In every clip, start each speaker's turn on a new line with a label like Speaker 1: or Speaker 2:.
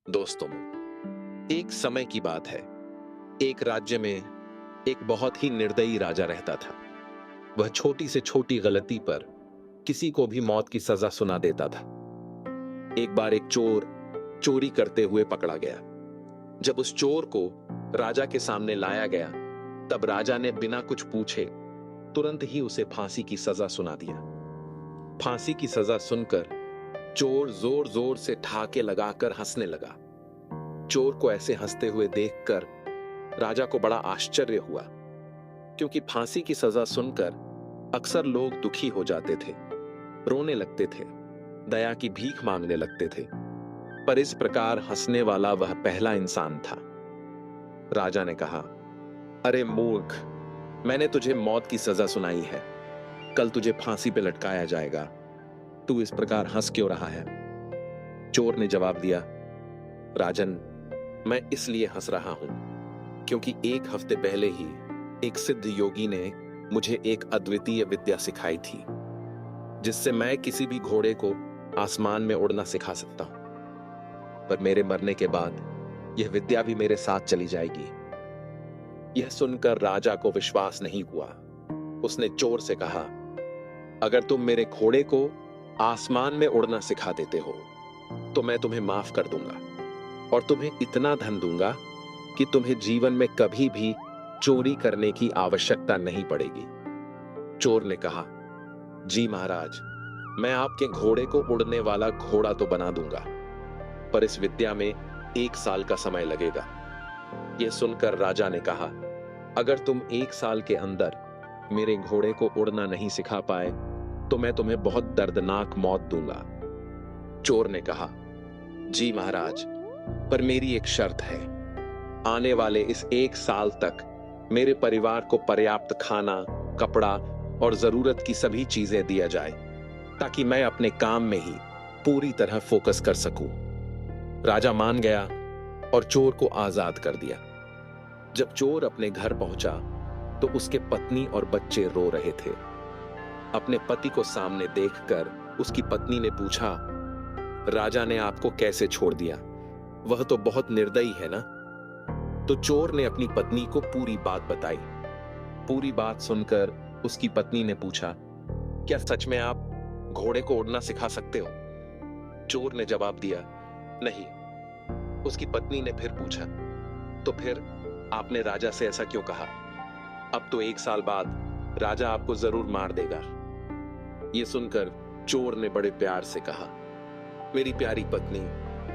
Speaker 1: दोस्तों, एक समय की बात है। एक राज्य में एक बहुत ही निर्दयी राजा रहता था। वह छोटी से छोटी गलती पर किसी को भी मौत की सजा सुना देता था। एक बार एक चोर चोरी करते हुए पकड़ा गया। जब उस चोर को राजा के सामने लाया गया, तब राजा ने बिना कुछ पूछे तुरंत ही उसे फांसी की सजा सुना दिया। फांसी की सजा सुनकर चोर जोर जोर से ठहाके लगाकर हंसने लगा। चोर को ऐसे हंसते हुए देखकर राजा को बड़ा आश्चर्य हुआ, क्योंकि फांसी की सजा सुनकर अक्सर लोग दुखी हो जाते थे, रोने लगते थे, दया की भीख मांगने लगते थे। पर इस प्रकार हंसने वाला वह पहला इंसान था। राजा ने कहा, अरे मूर्ख, मैंने तुझे मौत की सजा सुनाई है। कल तुझे फांसी पे लटकाया जाएगा। तू इस प्रकार हंस क्यों रहा है? चोर ने जवाब दिया, राजन, मैं इसलिए हंस रहा हूं क्योंकि एक हफ्ते पहले ही एक सिद्ध योगी ने मुझे एक अद्वितीय विद्या सिखाई थी, जिससे मैं किसी भी घोड़े को आसमान में उड़ना सिखा सकता हूं। पर मेरे मरने के बाद यह विद्या भी मेरे साथ चली जाएगी। यह सुनकर राजा को विश्वास नहीं हुआ। उसने चोर से कहा, अगर तुम मेरे घोड़े को आसमान में उड़ना सिखा देते हो तो मैं तुम्हें माफ कर दूंगा और तुम्हें इतना धन दूंगा कि तुम्हें जीवन में कभी भी चोरी करने की आवश्यकता नहीं पड़ेगी। चोर ने कहा, जी महाराज, मैं आपके घोड़े को उड़ने वाला घोड़ा तो बना दूंगा, पर इस विद्या में 1 साल का समय लगेगा। यह सुनकर राजा ने कहा, अगर तुम 1 साल के अंदर मेरे घोड़े को उड़ना नहीं सिखा पाए तो मैं तुम्हें बहुत दर्दनाक मौत दूंगा। चोर ने कहा, जी महाराज, पर मेरी एक शर्त है। आने वाले इस 1 साल तक मेरे परिवार को पर्याप्त खाना, कपड़ा और जरूरत की सभी चीजें दिया जाए, ताकि मैं अपने काम में ही पूरी तरह फोकस कर सकूं। राजा मान गया और चोर को आजाद कर दिया। जब चोर अपने घर पहुंचा तो उसके पत्नी और बच्चे रो रहे थे। अपने पति को सामने देखकर उसकी पत्नी ने पूछा, राजा ने आपको कैसे छोड़ दिया? वह तो बहुत निर्दयी है ना? तो चोर ने अपनी पत्नी को पूरी बात बताई। पूरी बात सुनकर उसकी पत्नी ने पूछा, क्या सच में आप घोड़े को उड़ना सिखा सकते हो? चोर ने जवाब दिया, नहीं। उसकी पत्नी ने फिर पूछा, तो फिर आपने राजा से ऐसा क्यों कहा? अब तो 1 साल बाद राजा आपको जरूर मार देगा। यह सुनकर चोर ने बड़े प्यार से कहा, मेरी प्यारी पत्नी,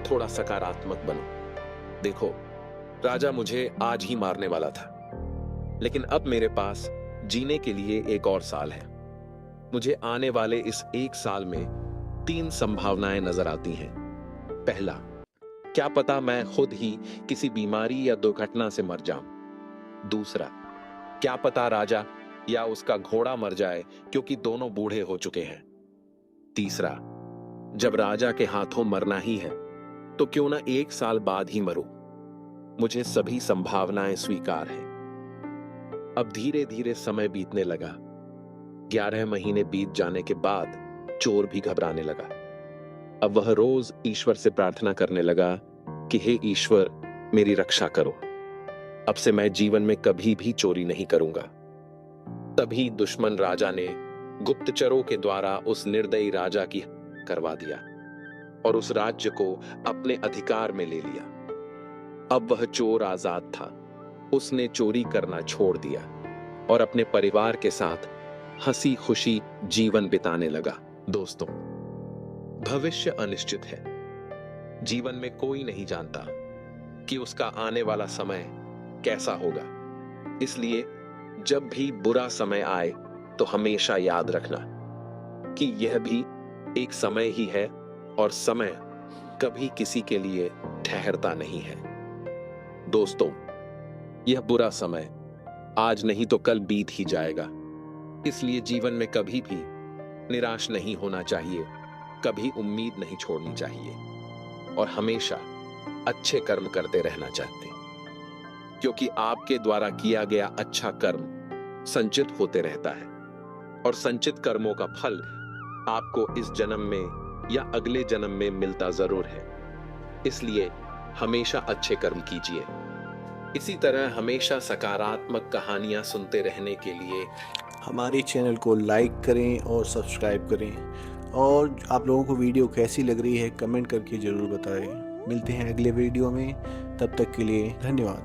Speaker 1: थोड़ा सकारात्मक बनो। देखो, राजा मुझे आज ही मारने वाला था, लेकिन अब मेरे पास जीने के लिए 1 और साल है। मुझे आने वाले इस 1 साल में 3 संभावनाएं नजर आती हैं। पहला, क्या पता मैं खुद ही किसी बीमारी या दुर्घटना से मर जाऊं। दूसरा, क्या पता राजा या उसका घोड़ा मर जाए, क्योंकि दोनों बूढ़े हो चुके हैं। तीसरा, जब राजा के हाथों मरना ही है तो क्यों ना 1 साल बाद ही मरूं। मुझे सभी संभावनाएं स्वीकार हैं। अब धीरे धीरे समय बीतने लगा। 11 महीने बीत जाने के बाद चोर भी घबराने लगा। अब वह रोज ईश्वर से प्रार्थना करने लगा कि हे ईश्वर, मेरी रक्षा करो। अब से मैं जीवन में कभी भी चोरी नहीं करूंगा। तभी दुश्मन राजा ने गुप्तचरों के द्वारा उस निर्दयी राजा की करवा दिया और उस राज्य को अपने अधिकार में ले लिया। अब वह चोर आजाद था। उसने चोरी करना छोड़ दिया और अपने परिवार के साथ हंसी खुशी जीवन बिताने लगा। दोस्तों, भविष्य अनिश्चित है। जीवन में कोई नहीं जानता कि उसका आने वाला समय कैसा होगा। इसलिए जब भी बुरा समय आए तो हमेशा याद रखना कि यह भी एक समय ही है और समय कभी किसी के लिए ठहरता नहीं है। दोस्तों, यह बुरा समय आज नहीं तो कल बीत ही जाएगा। इसलिए जीवन में कभी भी निराश नहीं होना चाहिए, कभी उम्मीद नहीं छोड़नी चाहिए और हमेशा अच्छे कर्म करते रहना चाहिए, क्योंकि आपके द्वारा किया गया अच्छा कर्म संचित होते रहता है और संचित कर्मों का फल आपको इस जन्म में या अगले जन्म में मिलता जरूर है। इसलिए हमेशा अच्छे कर्म कीजिए। इसी तरह हमेशा सकारात्मक कहानियां सुनते रहने के लिए
Speaker 2: हमारे चैनल को लाइक करें और सब्सक्राइब करें। और आप लोगों को वीडियो कैसी लग रही है कमेंट करके ज़रूर बताएं। मिलते हैं अगले वीडियो में, तब तक के लिए धन्यवाद।